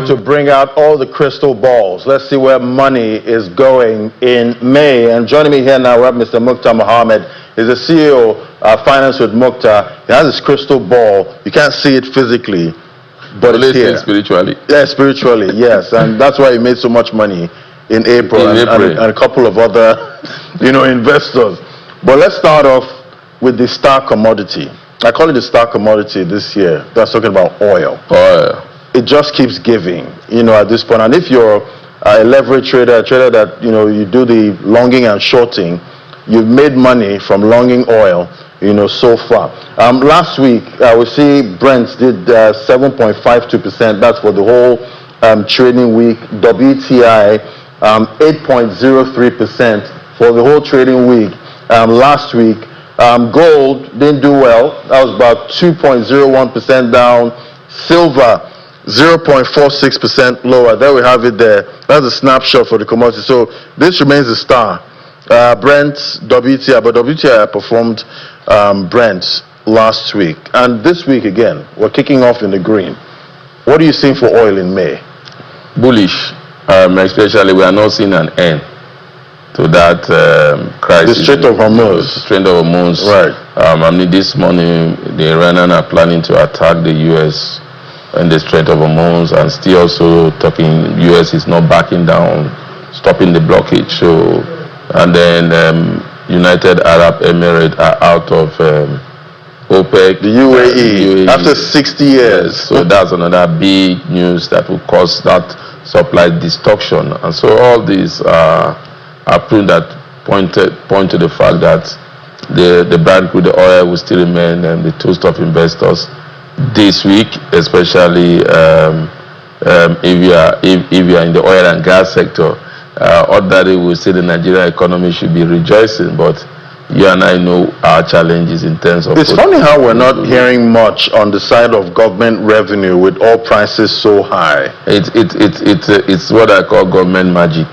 to bring out all the crystal balls. Let's see where money is going in May. And joining me here now, we have Mr. Mukhtar Mohammed. He's the CEO of Finance with Mukhtar. He has his crystal ball. You can't see it physically, but it's here. Spiritually. Yeah, spiritually, yes. And that's why he made so much money in April, and a couple of other, investors. But let's start off with the star commodity. I call it the star commodity this year. That's talking about oil. Oil. It just keeps giving, at this point. And if you're a leverage trader, a trader that, you do the longing and shorting, you've made money from longing oil, so far. Last week, we see Brent did 7.52%. That's for the whole trading week. WTI, 8.03% for the whole trading week. Last week, gold didn't do well. That was about 2.01% down. Silver, 0.46% lower. There we have it there. That's a snapshot for the commodity. So this remains a star. Brent, WTI, but WTI performed Brent last week. And this week again, we're kicking off in the green. What are you seeing for oil in May? Bullish. Especially we are not seeing an end to that crisis. The Strait of Hormuz. Strait of Hormuz. Right. This morning, the Iranians are planning to attack the U.S. and the Strait of Hormuz, and still also talking, U.S. is not backing down, stopping the blockage. So, and then United Arab Emirates are out of OPEC. The UAE, after 60 years. Yes, so that's another big news that will cause that supply distortion. And so all these are proven that point to the fact that the Brent crude oil will still remain the toast of investors this week, especially if you are in the oil and gas sector. Ordinarily, we say the Nigerian economy should be rejoicing, but you and I know our challenges in terms of... It's funny how we're not hearing much on the side of government revenue with oil prices so high. It's what I call government magic.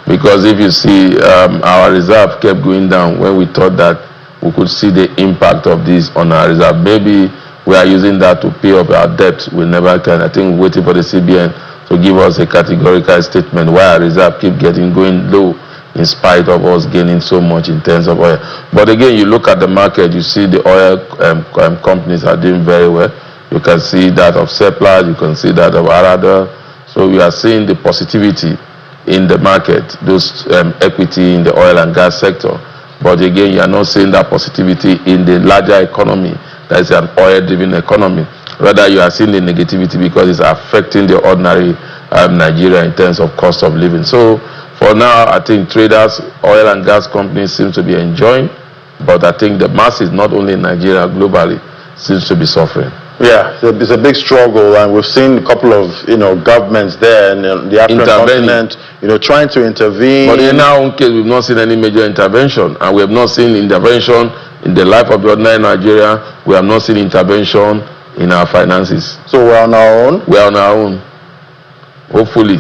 Because if you see, our reserve kept going down when we thought that we could see the impact of this on our reserve. Maybe we are using that to pay off our debt. We never can. I think we're waiting for the CBN to give us a categorical statement why our reserve keep going low in spite of us gaining so much in terms of oil. But again, you look at the market, you see the oil companies are doing very well. You can see that of Seplat, you can see that of Arada. So we are seeing the positivity in the market, those equity in the oil and gas sector. But again, you are not seeing that positivity in the larger economy, that is an oil-driven economy. Rather, you are seeing the negativity because it's affecting the ordinary Nigeria in terms of cost of living. So for now, I think traders, oil and gas companies seem to be enjoying, but I think the masses, not only in Nigeria, globally, seems to be suffering. Yeah, it's a big struggle, and we've seen a couple of governments there in the African continent, trying to intervene. But in our own case, we've not seen any major intervention, and we have not seen intervention in the life of the ordinary Nigeria. We have not seen intervention in our finances. So we're on our own. We're on our own. Hopefully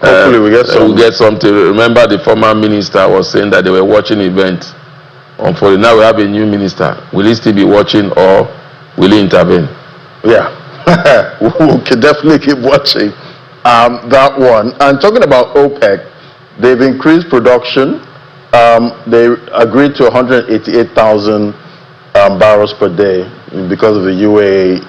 we get some. We'll get something. Remember, the former minister was saying that they were watching events unfolding. Now we have a new minister. Will he still be watching, or will he intervene? Yeah, we can definitely keep watching that one. And talking about OPEC, they've increased production. They agreed to 188,000 barrels per day because of the UAE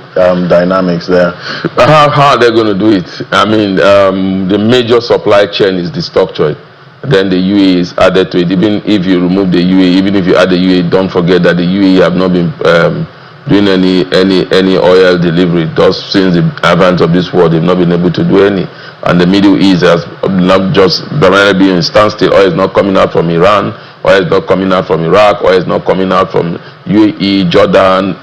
dynamics there. How are they going to do it? I mean, the major supply chain is the stock trade. Then the UAE is added to it. Even if you remove the UAE, even if you add the UAE, don't forget that the UAE have not been doing any oil delivery. Just since the advent of this war, they've not been able to do any. And the Middle East has not just been in standstill. Oil is not coming out from Iran. Oil is not coming out from Iraq. Oil is not coming out from UAE, Jordan,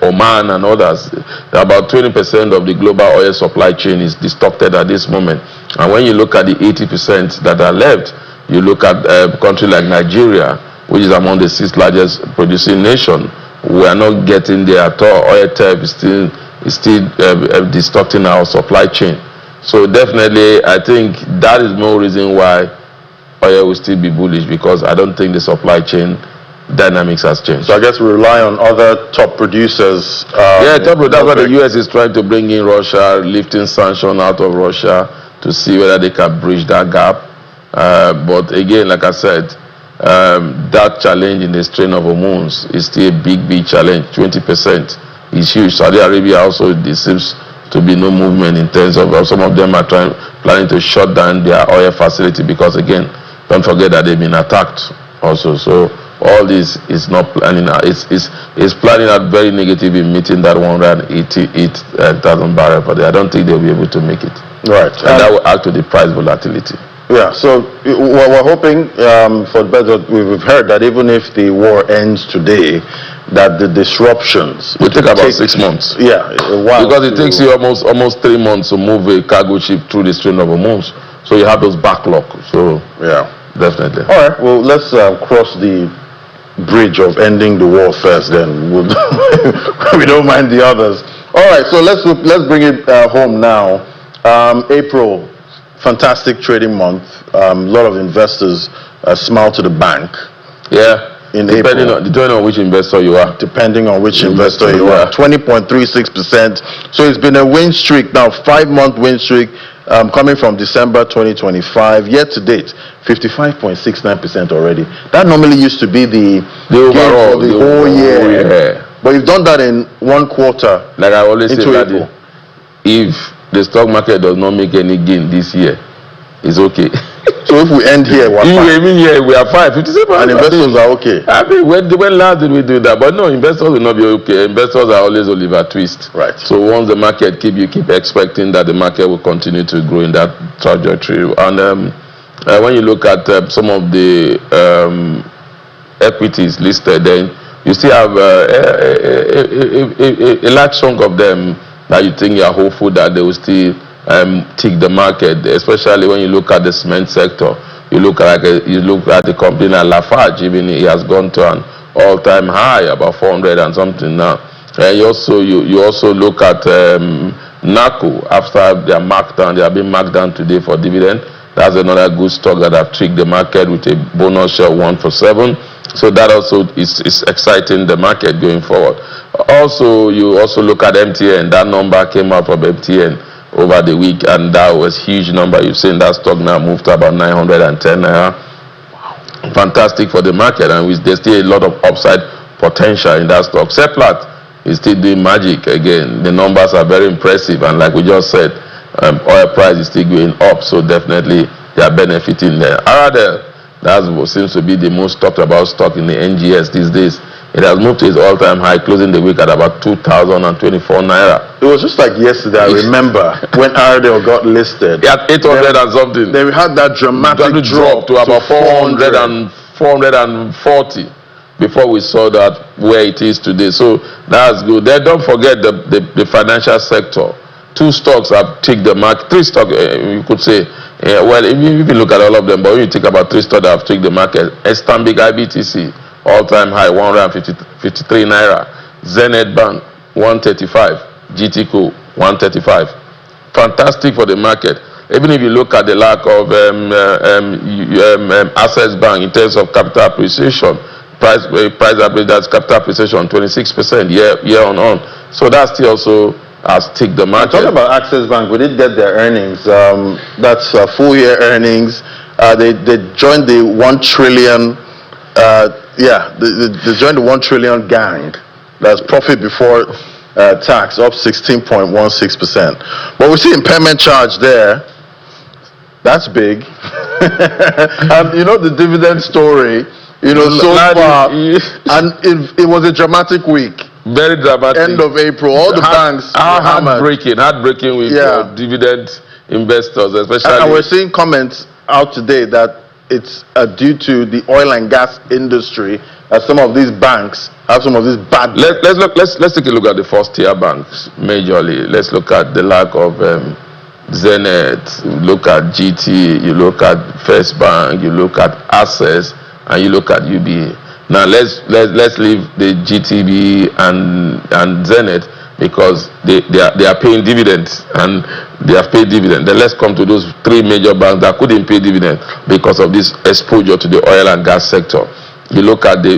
Oman, and others. About 20% of the global oil supply chain is distorted at this moment. And when you look at the 80% that are left, you look at a country like Nigeria, which is among the 6th largest producing nation. We are not getting there at all. Oil theft is still distorting our supply chain. So definitely, I think that is more reason why oil will still be bullish, because I don't think the supply chain dynamics has changed. So I guess we rely on other top producers. That's why the U.S. is trying to bring in Russia, lifting sanctions out of Russia to see whether they can bridge that gap. But again, like I said, that challenge in the Strait of Hormuz is still a big challenge. 20% is huge. Saudi Arabia also, there seems to be no movement in terms of some of them are planning to shut down their oil facility because, again, don't forget that they've been attacked also. So all this is not planning out. It's planning out very negative in meeting that 188,000 barrels per day. I don't think they'll be able to make it. Right. And that will add to the price volatility. Yeah, so we're hoping for better. We've heard that even if the war ends today, that the disruptions will take about 6 months. Yeah, a while. Because it takes you almost 3 months to move a cargo ship through the Strait of Hormuz. So you have those backlog. So yeah, definitely. All right. Well, let's cross the bridge of ending the war first. Then we don't mind the others. All right. So let's bring it home now. April. Fantastic trading month. A lot of investors smile to the bank. Yeah. Depending on which investor you are. Depending on which investor you are. 20.36%. So it's been a win streak now, 5-month win streak coming from December 2025. Year to date, 55.69% already. That normally used to be the overall for the whole year. But you've done that in 1 quarter. Like I always say, that if the stock market does not make any gain this year, it's okay. So if we end here, we're fine. We are fine. 57%. And investors are okay. I mean, when last did we do that? But no, investors will not be okay. Investors are always Oliver Twist. Right. So once the market you keep expecting that the market will continue to grow in that trajectory. And when you look at some of the equities listed, then you still have a large chunk of them that you think you are hopeful that they will still tick the market, especially when you look at the cement sector. You look at the company like Lafarge, even it has gone to an all-time high, about 400 and something now. And you also look at NACO after they are marked down. They have been marked down today for dividend. That's another good stock that have tricked the market with a bonus share 1 for 7. So that also is exciting the market going forward. Also, you also look at MTN. That number came out from MTN over the week, and that was huge number. You've seen that stock now moved to about 910 naira. Wow. Fantastic for the market, and there's still a lot of upside potential in that stock. Seplat is still doing magic again. The numbers are very impressive, and like we just said, oil price is still going up, so definitely they are benefiting there. Aradel, that seems to be the most talked about stock in the NGS these days. It has moved to its all-time high, closing the week at about 2,024 naira. It was just like yesterday, I remember, when Ardell got listed. At 800 and something. They had that dramatic drop to about 400 and 440 before we saw that where it is today. So that's good. Then don't forget the financial sector. 2 stocks have ticked the market. 3 stocks, you could say. Well, if you look at all of them, but when you think about 3 stocks that have ticked the market, Stanbic IBTC, all-time high, 153 naira. Zenith Bank, 135. GTCO, 135. Fantastic for the market. Even if you look at the lack of Access Bank in terms of capital appreciation, price average, that's capital appreciation 26% year on. So that still also has ticked the market. Talking about Access Bank, we did get their earnings. That's full year earnings. They joined the 1 trillion. They joined the 1 trillion gang. That's profit before tax, up 16.16%. But we see impairment charge there. That's big. And the dividend story, so far, and it was a dramatic week. Very dramatic. End of April, all the banks. Heartbreaking with dividend investors, especially. And we're seeing comments out today that it's due to the oil and gas industry, as some of these banks have some of these bad. Let's take a look at the first tier banks majorly. Let's look at the lack of Zenith. You look at GT. You look at First Bank. You look at Access, and you look at UBA. Now let's leave the GTB and Zenith because they are paying dividends and they have paid dividend. Then let's come to those 3 major banks that couldn't pay dividend because of this exposure to the oil and gas sector. You look at the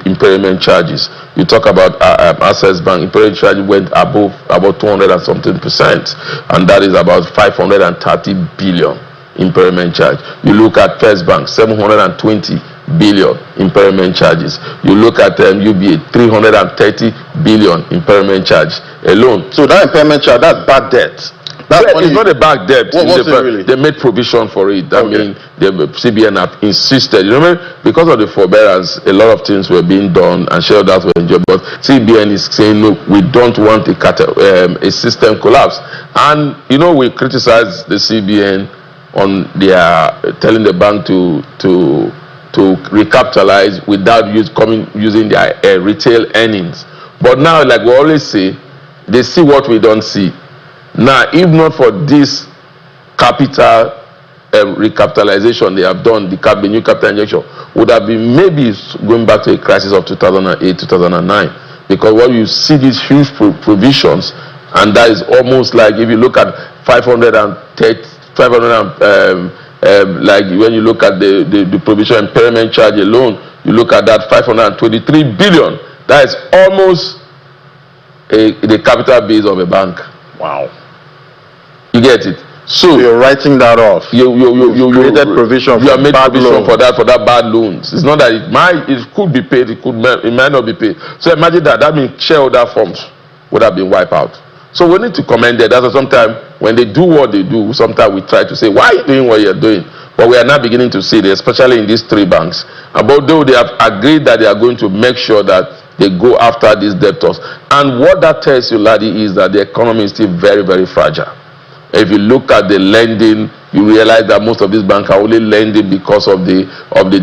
impairment charges. You talk about Access Bank, impairment charge went above about 200 and something percent, and that is about 530 billion impairment charge. You look at First Bank, 720 billion impairment charges. You look at UBA, 330 billion impairment charge alone. So that impairment charge, that's bad debt. It's not a bad debt. What's it really? They made provision for it. I mean, the CBN have insisted. You remember, because of the forbearance, a lot of things were being done and shareholders were enjoyed. But CBN is saying, look, we don't want a system collapse. And, you know, we criticize the CBN on their telling the bank to recapitalize without using their retail earnings. But now, like we always say, they see what we don't see. Now, if not for this capital recapitalization they have done, the new capital injection would have been maybe going back to a crisis of 2008, 2009. Because what you see these huge provisions, and that is almost like if you look at 530, like when you look at the provision impairment charge alone, you look at that 523 billion. That is almost the capital base of a bank. Wow. You get it? So you're writing that off. You created provision. You have made provision for that bad loans. It's not that it could be paid. It might not be paid. So imagine that. That means shareholder funds would have been wiped out. So we need to commend that. That's why sometimes when they do what they do, sometimes we try to say, why are you doing what you're doing? But we are now beginning to see it, especially in these three banks. Although they have agreed that they are going to make sure that they go after these debtors. And what that tells you, laddie, is that the economy is still very, very fragile. If you look at the lending, you realize that most of these banks are only lending because of the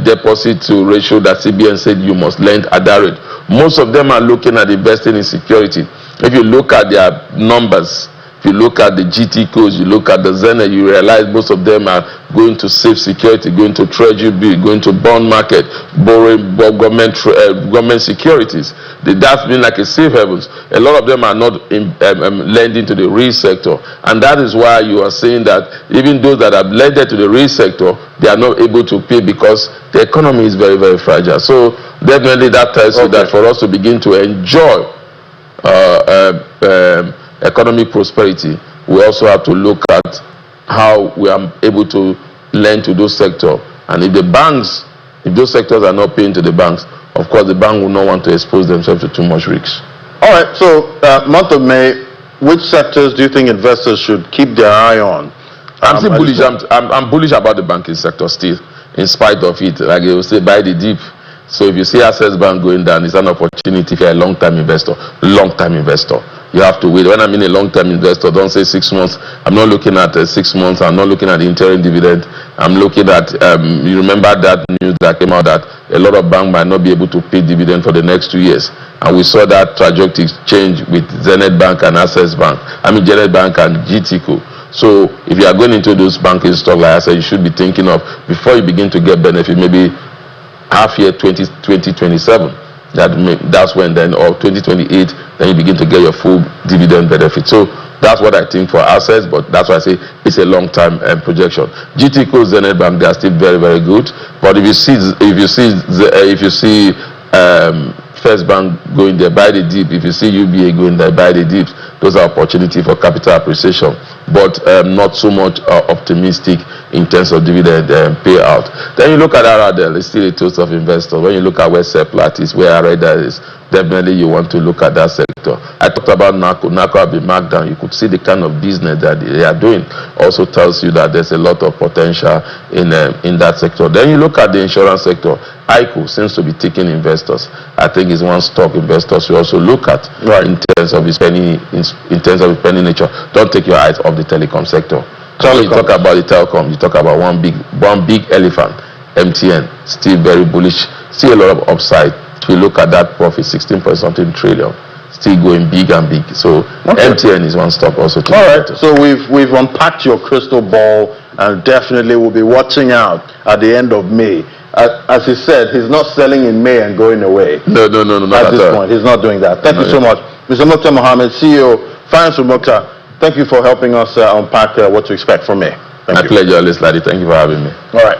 deposit to ratio that CBN said you must lend at that rate. Most of them are looking at investing in security. If you look at their numbers, if you look at the GT codes, you look at the Zenith, you realize most of them are going to safe security, going to treasury bill, going to bond market, borrowing government securities. That's been like a safe havens. A lot of them are not lending to the real sector, and that is why you are saying that even those that have lended to the real sector, they are not able to pay because the economy is very, very fragile. So definitely that tells you that for us to begin to enjoy economic prosperity, we also have to look at how we are able to lend to those sectors. And if those sectors are not paying to the banks, of course the bank will not want to expose themselves to too much risk. All right, so month of May, which sectors do you think investors should keep their eye on? I'm still bullish. I'm bullish about the banking sector still, in spite of it. Like they will say, buy the dip. So if you see Access Bank going down, it's an opportunity if you're a long-term investor. You have to wait. When I mean a long-term investor, don't say 6 months. I'm not looking at 6 months. I'm not looking at the interim dividend. I'm looking at, you remember that news that came out that a lot of banks might not be able to pay dividend for the next 2 years. And we saw that trajectory change with Zenith Bank and Access Bank. Zenith Bank and GTCO. So if you are going into those banking stocks, like I said, you should be thinking of, before you begin to get benefit, maybe half year 2027. That's when then, or 2028, then you begin to get your full dividend benefit. So that's what I think for assets, but that's why I say it's a long-term projection. GTCO, Zenith Bank, they are still very, very good. But if you see First Bank going there, buy the dip. If you see UBA going there, buy the dips. Those are opportunity for capital appreciation, but not so much optimistic in terms of dividend payout. Then you look at RRDL, it's still a toast of investors. When you look at where Seplat is, where RRDL is, definitely you want to look at that sector. I talked about NACO. NACO have been marked down. You could see the kind of business that they are doing. Also tells you that there's a lot of potential in that sector. Then you look at the insurance sector. ICO seems to be taking investors. I think it's one stock investors you also look at in terms of its penny nature. Don't take your eyes off the telecom sector. When you talk about the telecom, you talk about one big elephant, MTN, still very bullish, still a lot of upside. If you look at that profit, 16.something trillion, still going big and big. So MTN is one stock also. All right. So we've unpacked your crystal ball, and definitely we'll be watching out at the end of May. As he said, he's not selling in May and going away. No. At this point, he's not doing that. Thank you so much, Mr. Mukhtar Mohammed, CEO, Finance with Mukhtar. Thank you for helping us unpack what to expect from May. My pleasure, Alice Laddie. Thank you for having me. All right.